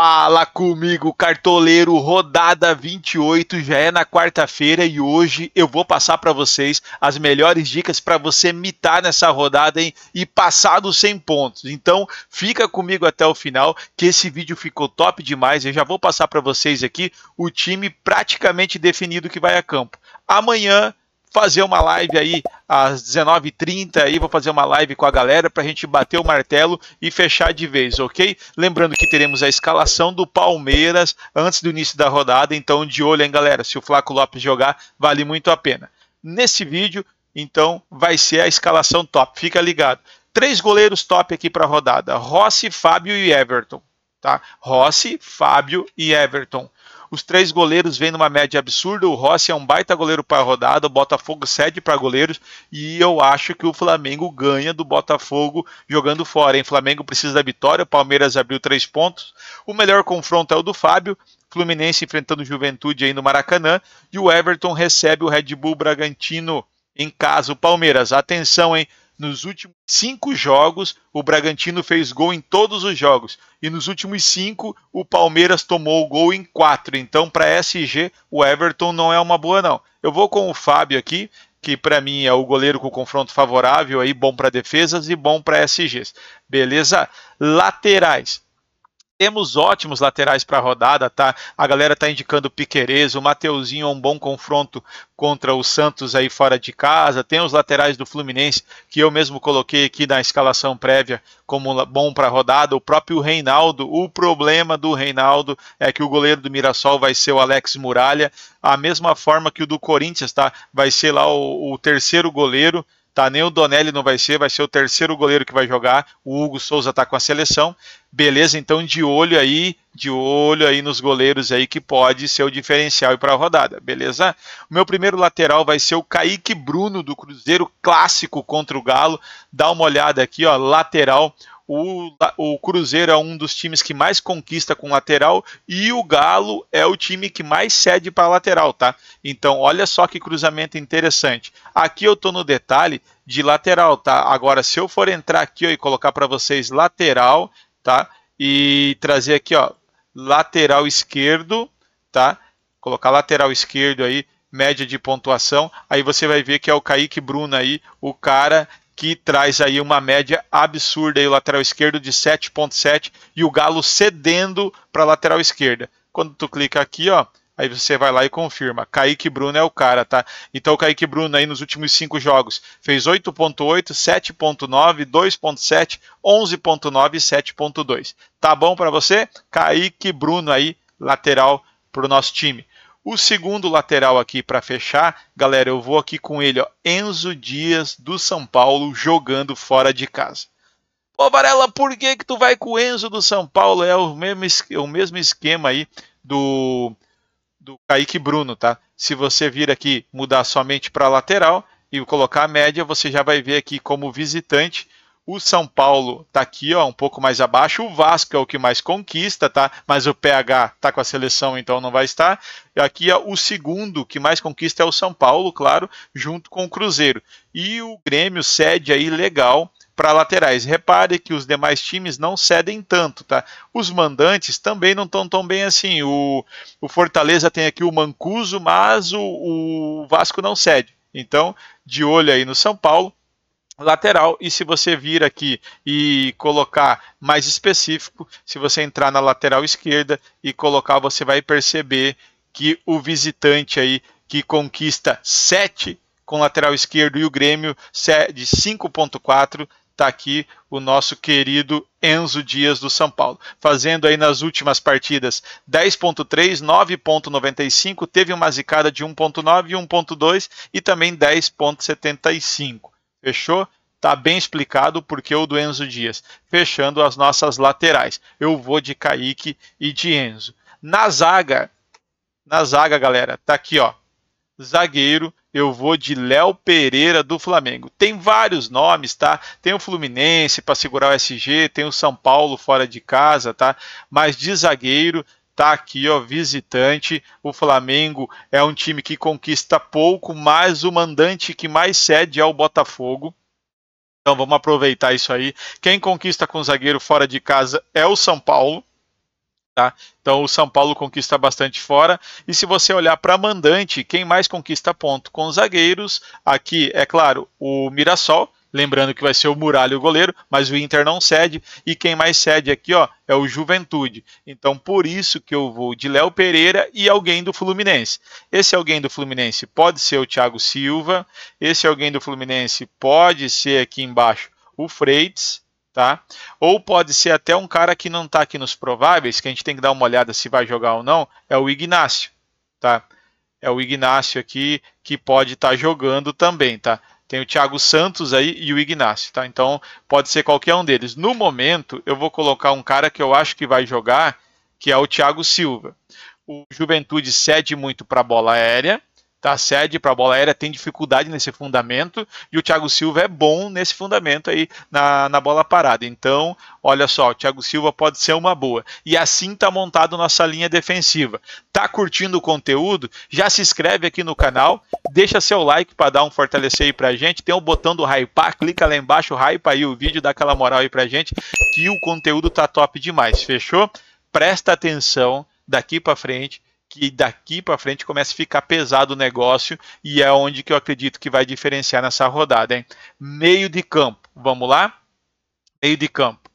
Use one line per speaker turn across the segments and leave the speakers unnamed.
Fala comigo, cartoleiro, rodada 28, já é na quarta-feira e hoje eu vou passar para vocês as melhores dicas para você mitar nessa rodada, hein, e passar dos 100 pontos. Então fica comigo até o final que esse vídeo ficou top demais. Eu já vou passar para vocês aqui o time praticamente definido que vai a campo. Amanhã fazer uma live aí às 19h30 aí, vou fazer uma live com a galera para a gente bater o martelo e fechar de vez, ok? Lembrando que teremos a escalação do Palmeiras antes do início da rodada, então de olho, hein, galera? Se o Flaco Lopes jogar, vale muito a pena. Nesse vídeo, então, vai ser a escalação top, fica ligado. 3 goleiros top aqui para a rodada, Rossi, Fábio e Everton, tá? Rossi, Fábio e Everton. Os 3 goleiros vêm numa média absurda. O Rossi é um baita goleiro para a rodada. O Botafogo cede para goleiros. E eu acho que o Flamengo ganha do Botafogo jogando fora, hein? O Flamengo precisa da vitória. O Palmeiras abriu 3 pontos. O melhor confronto é o do Fábio. Fluminense enfrentando o Juventude aí no Maracanã. E o Everton recebe o Red Bull Bragantino em casa. O Palmeiras, atenção, hein? Nos últimos 5 jogos, o Bragantino fez gol em todos os jogos. E nos últimos 5, o Palmeiras tomou o gol em 4. Então, para SG, o Everton não é uma boa, não. Eu vou com o Fábio aqui, que para mim é o goleiro com confronto favorável, aí, bom para defesas e bom para SGs. Beleza? Laterais. Temos ótimos laterais para a rodada, tá? A galera tá indicando o Piquerez, o Mateuzinho é um bom confronto contra o Santos aí fora de casa. Tem os laterais do Fluminense, que eu mesmo coloquei aqui na escalação prévia como bom para a rodada. O próprio Reinaldo, o problema do Reinaldo é que o goleiro do Mirassol vai ser o Alex Muralha, a mesma forma que o do Corinthians, tá? Vai ser lá o terceiro goleiro. Tá, nem o Donelli não vai ser o terceiro goleiro que vai jogar. O Hugo Souza tá com a seleção. Beleza, então de olho aí nos goleiros aí que pode ser o diferencial para a rodada, beleza? O meu primeiro lateral vai ser o Kaique Bruno do Cruzeiro, clássico contra o Galo. Dá uma olhada aqui, ó, lateral. O Cruzeiro é um dos times que mais conquista com lateral e o Galo é o time que mais cede para lateral, tá? Então, olha só que cruzamento interessante. Aqui eu tô no detalhe de lateral, tá? Agora, se eu for entrar aqui, ó, e colocar para vocês lateral, tá? E trazer aqui, ó, lateral esquerdo, tá? Colocar lateral esquerdo aí, média de pontuação. Aí você vai ver que é o Kaique Bruno aí, o cara que traz aí uma média absurda aí, o lateral esquerdo de 7.7 e o Galo cedendo para a lateral esquerda. Quando tu clica aqui, ó, aí você vai lá e confirma. Kaique Bruno é o cara, tá? Então o Kaique Bruno aí nos últimos 5 jogos fez 8.8, 7.9, 2.7, 11.9 e 7.2. Tá bom para você? Kaique Bruno aí, lateral para o nosso time. O segundo lateral aqui para fechar, galera, eu vou aqui com ele, ó, Enzo Dias do São Paulo jogando fora de casa. Pô, Varela, por que tu vai com o Enzo do São Paulo? É o mesmo esquema aí do Kaique Bruno, tá? Se você vir aqui mudar somente para lateral e colocar a média, você já vai ver aqui como visitante. O São Paulo tá aqui, ó, um pouco mais abaixo. O Vasco é o que mais conquista, tá? Mas o PH tá com a seleção, então não vai estar. E aqui, ó, o segundo que mais conquista é o São Paulo, claro, junto com o Cruzeiro. E o Grêmio cede aí legal para laterais. Repare que os demais times não cedem tanto, tá? Os mandantes também não estão tão bem assim. O Fortaleza tem aqui o Mancuso, mas o Vasco não cede. Então, de olho aí no São Paulo. Lateral, e se você vir aqui e colocar mais específico, se você entrar na lateral esquerda e colocar, você vai perceber que o visitante aí que conquista 7 com lateral esquerdo e o Grêmio de 5.4, tá aqui o nosso querido Enzo Dias do São Paulo, fazendo aí nas últimas partidas 10.3, 9.95, teve uma zicada de 1.9 e 1.2 e também 10.75. Fechou? Tá bem explicado porque o do Enzo Dias. Fechando as nossas laterais. Eu vou de Kaique e de Enzo. Na zaga, galera, tá aqui, ó. Zagueiro, eu vou de Léo Pereira do Flamengo. Tem vários nomes, tá? Tem o Fluminense para segurar o SG, tem o São Paulo fora de casa, tá? Mas de zagueiro, tá aqui, ó, visitante. O Flamengo é um time que conquista pouco, mas o mandante que mais cede é o Botafogo. Então vamos aproveitar isso aí. Quem conquista com zagueiro fora de casa é o São Paulo. Tá? Então o São Paulo conquista bastante fora. E se você olhar para mandante, quem mais conquista ponto com os zagueiros, aqui é claro o Mirassol, lembrando que vai ser o Muralha o goleiro, mas o Inter não cede, e quem mais cede aqui ó, é o Juventude. Então por isso que eu vou de Léo Pereira e alguém do Fluminense. Esse alguém do Fluminense pode ser o Thiago Silva, esse alguém do Fluminense pode ser aqui embaixo o Freitas, tá? Ou pode ser até um cara que não está aqui nos prováveis, que a gente tem que dar uma olhada se vai jogar ou não, é o Ignácio, tá? É o Ignácio aqui que pode estar jogando também, tá? Tem o Thiago Santos aí e o Ignácio, tá? Então pode ser qualquer um deles. No momento eu vou colocar um cara que eu acho que vai jogar, que é o Thiago Silva. O Juventude cede muito para a bola aérea, tá? Cede para a bola aérea, tem dificuldade nesse fundamento, e o Thiago Silva é bom nesse fundamento aí na bola parada. Então, olha só, o Thiago Silva pode ser uma boa. E assim tá montado nossa linha defensiva. Tá curtindo o conteúdo? Já se inscreve aqui no canal, deixa seu like para dar um fortalecer aí pra gente. Tem o botão do hypar, clica lá embaixo, hypa aí o vídeo, dá aquela moral aí pra gente, que o conteúdo tá top demais, fechou? Presta atenção daqui para frente, que daqui para frente começa a ficar pesado o negócio, e é onde que eu acredito que vai diferenciar nessa rodada, hein? Meio de campo, vamos lá? Meio de campo,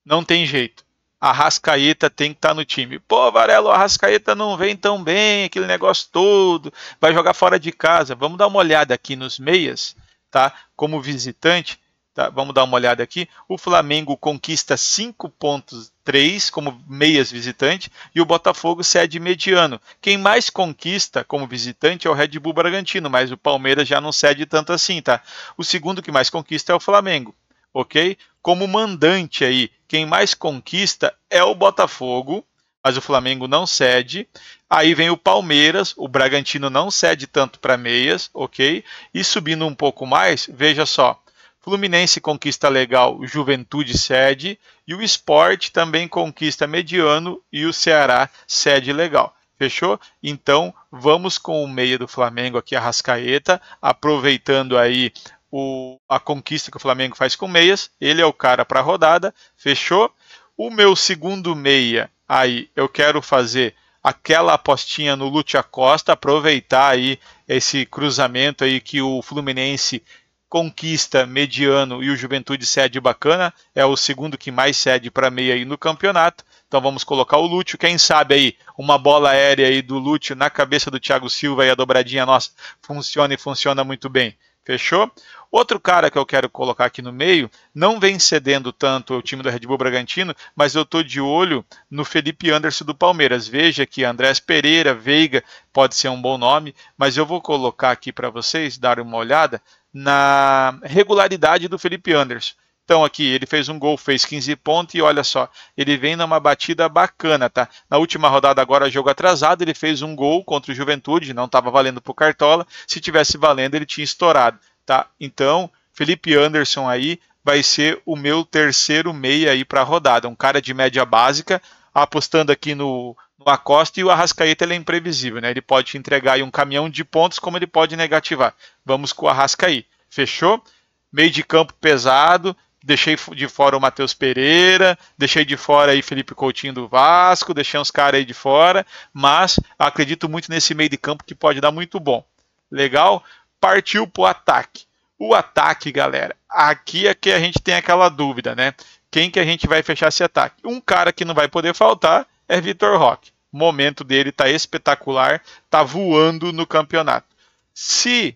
não tem jeito. Arrascaeta tem que estar no time. Pô, Varela, o Arrascaeta não vem tão bem, aquele negócio todo, vai jogar fora de casa. Vamos dar uma olhada aqui nos meias, tá? Como visitante, tá? Vamos dar uma olhada aqui. O Flamengo conquista 5,3 como meias visitante e o Botafogo cede mediano. Quem mais conquista como visitante é o Red Bull Bragantino, mas o Palmeiras já não cede tanto assim, tá? O segundo que mais conquista é o Flamengo, ok? Como mandante aí, quem mais conquista é o Botafogo, mas o Flamengo não cede. Aí vem o Palmeiras, o Bragantino não cede tanto para meias, ok? E subindo um pouco mais, veja só, Fluminense conquista legal, o Juventude cede, e o Sport também conquista mediano, e o Ceará cede legal. Fechou? Então vamos com o meia do Flamengo aqui, Arrascaeta, aproveitando aí a conquista que o Flamengo faz com meias. Ele é o cara para a rodada, fechou? O meu segundo meia, aí eu quero fazer aquela apostinha no Lúcio Acosta, aproveitar aí esse cruzamento aí que o Fluminense conquista mediano e o Juventude cede bacana, é o segundo que mais cede para meia aí no campeonato. Então vamos colocar o Lúcio, quem sabe aí uma bola aérea aí do Lúcio na cabeça do Thiago Silva e a dobradinha nossa funciona e funciona muito bem. Fechou? Outro cara que eu quero colocar aqui no meio, não vem cedendo tanto o time do Red Bull Bragantino, mas eu estou de olho no Felipe Anderson do Palmeiras. Veja que Andrés Pereira, Veiga, pode ser um bom nome, mas eu vou colocar aqui para vocês darem uma olhada na regularidade do Felipe Anderson. Então aqui, ele fez um gol, fez 15 pontos e olha só, ele vem numa batida bacana, tá? Na última rodada agora, jogo atrasado, ele fez um gol contra o Juventude, não estava valendo pro Cartola, se tivesse valendo ele tinha estourado, tá? Então, Felipe Anderson aí vai ser o meu terceiro meia aí para a rodada, um cara de média básica, apostando aqui no Acosta, e o Arrascaeta ele é imprevisível, né? Ele pode te entregar aí um caminhão de pontos, como ele pode negativar. Vamos com o Arrascaí, fechou? Meio de campo pesado, deixei de fora o Matheus Pereira, deixei de fora aí Felipe Coutinho do Vasco, deixei uns caras aí de fora, mas acredito muito nesse meio de campo que pode dar muito bom. Legal? Partiu pro ataque. O ataque, galera, aqui é que a gente tem aquela dúvida, né? Quem que a gente vai fechar esse ataque? Um cara que não vai poder faltar é Vitor Roque. O momento dele tá espetacular, tá voando no campeonato. Se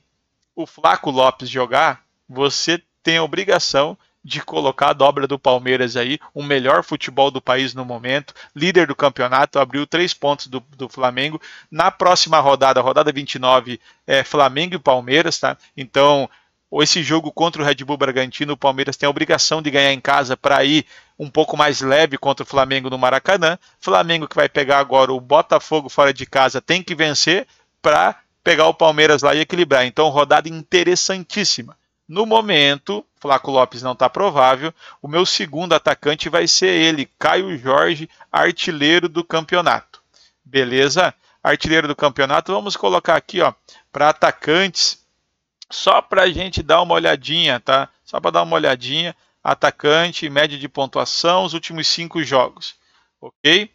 o Flaco Lopes jogar, você tem a obrigação de colocar a dobra do Palmeiras aí, o melhor futebol do país no momento, líder do campeonato, abriu 3 pontos do Flamengo. Na próxima rodada, a rodada 29, é Flamengo e Palmeiras, tá? Então, esse jogo contra o Red Bull Bragantino, o Palmeiras tem a obrigação de ganhar em casa para ir um pouco mais leve contra o Flamengo no Maracanã. Flamengo que vai pegar agora o Botafogo fora de casa tem que vencer para pegar o Palmeiras lá e equilibrar. Então, rodada interessantíssima. No momento, Flaco Lopes não está provável, o meu segundo atacante vai ser ele, Caio Jorge, artilheiro do campeonato. Beleza? Artilheiro do campeonato, vamos colocar aqui ó, para atacantes, só para a gente dar uma olhadinha, tá? Só para dar uma olhadinha, atacante, média de pontuação, os últimos 5 jogos, ok?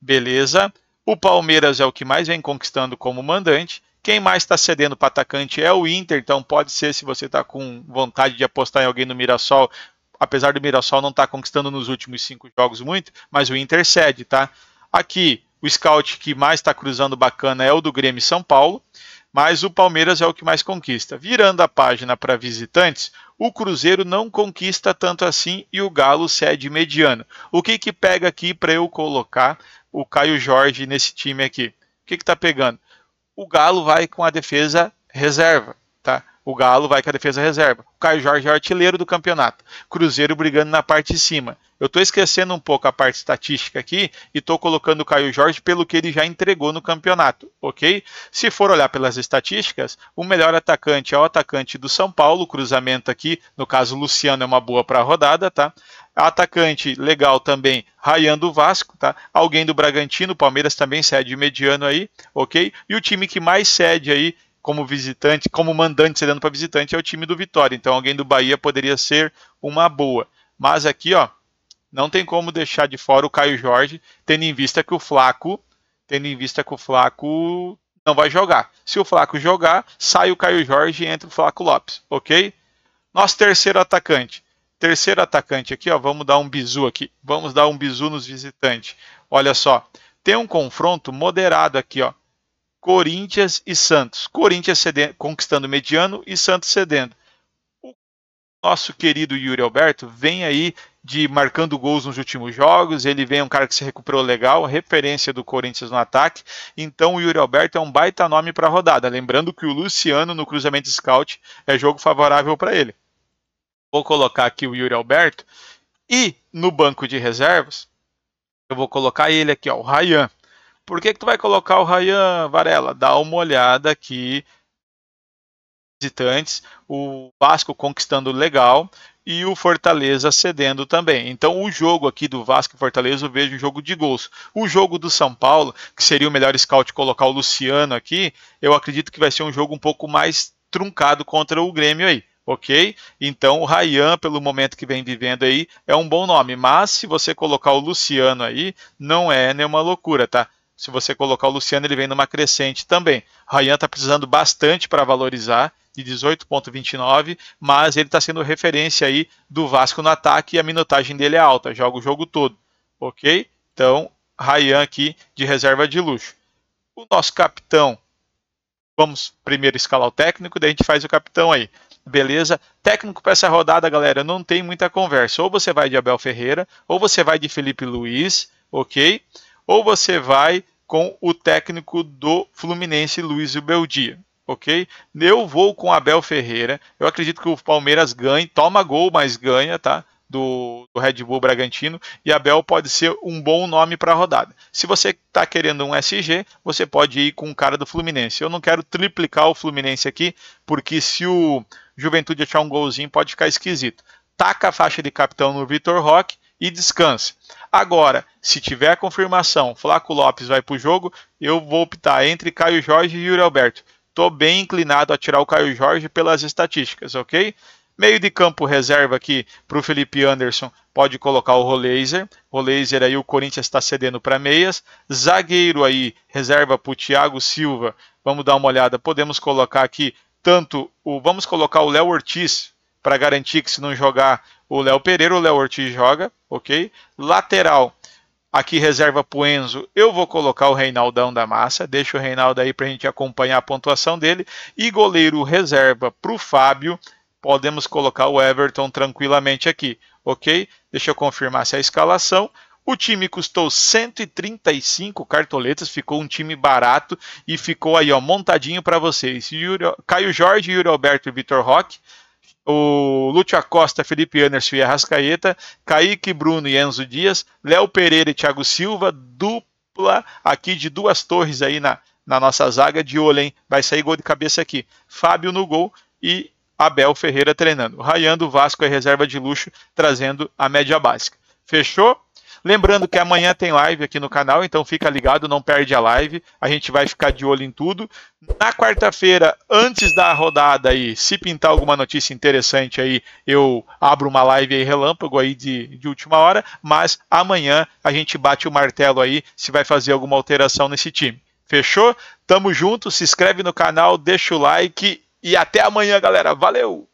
Beleza. O Palmeiras é o que mais vem conquistando como mandante. Quem mais está cedendo para atacante é o Inter, então pode ser, se você está com vontade de apostar em alguém no Mirassol, apesar do Mirassol não estar conquistando nos últimos 5 jogos muito, mas o Inter cede, tá? Aqui, o scout que mais está cruzando bacana é o do Grêmio São Paulo, mas o Palmeiras é o que mais conquista. Virando a página para visitantes, o Cruzeiro não conquista tanto assim e o Galo cede mediano. O que pega aqui para eu colocar o Caio Jorge nesse time aqui? O que está pegando? O Galo vai com a defesa reserva, tá? O Galo vai com a defesa reserva. O Caio Jorge é o artilheiro do campeonato. Cruzeiro brigando na parte de cima. Eu estou esquecendo um pouco a parte estatística aqui e estou colocando o Caio Jorge pelo que ele já entregou no campeonato, ok? Se for olhar pelas estatísticas, o melhor atacante é o atacante do São Paulo, cruzamento aqui, no caso o Luciano é uma boa para a rodada, tá? Atacante legal também, Ryan do Vasco, tá? Alguém do Bragantino, Palmeiras também cede mediano aí, ok? E o time que mais cede aí como visitante, como mandante cedendo para visitante é o time do Vitória. Então alguém do Bahia poderia ser uma boa. Mas aqui, ó, não tem como deixar de fora o Caio Jorge, tendo em vista que o Flaco não vai jogar. Se o Flaco jogar, sai o Caio Jorge e entra o Flaco Lopes, ok? Nosso terceiro atacante. Terceiro atacante aqui, ó, vamos dar um bizu aqui. Vamos dar um bizu nos visitantes. Olha só, tem um confronto moderado aqui, ó. Corinthians e Santos. Corinthians cedendo, conquistando mediano e Santos cedendo. O nosso querido Yuri Alberto vem aí de marcando gols nos últimos jogos. Ele vem um cara que se recuperou legal, referência do Corinthians no ataque. Então o Yuri Alberto é um baita nome para a rodada. Lembrando que o Luciano no cruzamento scout é jogo favorável para ele. Vou colocar aqui o Yuri Alberto. E no banco de reservas, eu vou colocar ele aqui, ó, o Ryan. Por que tu vai colocar o Ryan, Varela? Dá uma olhada aqui. Visitantes, o Vasco conquistando legal e o Fortaleza cedendo também. Então o jogo aqui do Vasco e Fortaleza eu vejo um jogo de gols. O jogo do São Paulo, que seria o melhor scout colocar o Luciano aqui, eu acredito que vai ser um jogo um pouco mais truncado contra o Grêmio aí. Ok? Então o Ryan, pelo momento que vem vivendo aí, é um bom nome. Mas se você colocar o Luciano aí, não é nenhuma loucura, tá? Se você colocar o Luciano, ele vem numa crescente também. O Ryan está precisando bastante para valorizar, de 18,29, mas ele está sendo referência aí do Vasco no ataque e a minutagem dele é alta, joga o jogo todo. Ok? Então, Ryan aqui de reserva de luxo. O nosso capitão, vamos primeiro escalar o técnico, daí a gente faz o capitão aí. Beleza? Técnico para essa rodada, galera, não tem muita conversa. Ou você vai de Abel Ferreira, ou você vai de Felipe Luiz, ok? Ou você vai com o técnico do Fluminense, Luiz Beldia, ok? Eu vou com Abel Ferreira. Eu acredito que o Palmeiras ganhe, toma gol, mas ganha, tá? Do Red Bull Bragantino, e Abel pode ser um bom nome para a rodada. Se você está querendo um SG, você pode ir com o cara do Fluminense. Eu não quero triplicar o Fluminense aqui, porque se o Juventude achar um golzinho, pode ficar esquisito. Taca a faixa de capitão no Vitor Roque e descanse. Agora, se tiver a confirmação, Flaco Lopes vai para o jogo, eu vou optar entre Caio Jorge e Yuri Alberto. Estou bem inclinado a tirar o Caio Jorge pelas estatísticas, ok? Meio de campo reserva aqui para o Felipe Anderson, pode colocar o Roleiser. Roleiser aí o Corinthians está cedendo para meias. Zagueiro aí, reserva para o Thiago Silva. Vamos dar uma olhada, podemos colocar aqui vamos colocar o Léo Ortiz, para garantir que se não jogar o Léo Pereira, o Léo Ortiz joga, ok? Lateral, aqui reserva para o Enzo, eu vou colocar o Reinaldão da Massa, deixa o Reinaldo aí para a gente acompanhar a pontuação dele. E goleiro reserva para o Fábio, podemos colocar o Everton tranquilamente aqui, ok? Deixa eu confirmar se é a escalação. O time custou 135 cartoletas, ficou um time barato e ficou aí, ó, montadinho para vocês. Caio Jorge, Yuri Alberto e Vitor Roque. O Lúcio Acosta, Felipe Anderson e Arrascaeta, Kaique Bruno e Enzo Dias, Léo Pereira e Thiago Silva, dupla aqui de duas torres aí na nossa zaga, de olho, hein? Vai sair gol de cabeça aqui. Fábio no gol e Abel Ferreira treinando. O Ryan do Vasco é reserva de luxo, trazendo a média básica. Fechou? Lembrando que amanhã tem live aqui no canal, então fica ligado, não perde a live. A gente vai ficar de olho em tudo. Na quarta-feira, antes da rodada aí, se pintar alguma notícia interessante aí, eu abro uma live aí relâmpago aí de última hora, mas amanhã a gente bate o martelo aí se vai fazer alguma alteração nesse time. Fechou? Tamo junto, se inscreve no canal, deixa o like e até amanhã, galera. Valeu!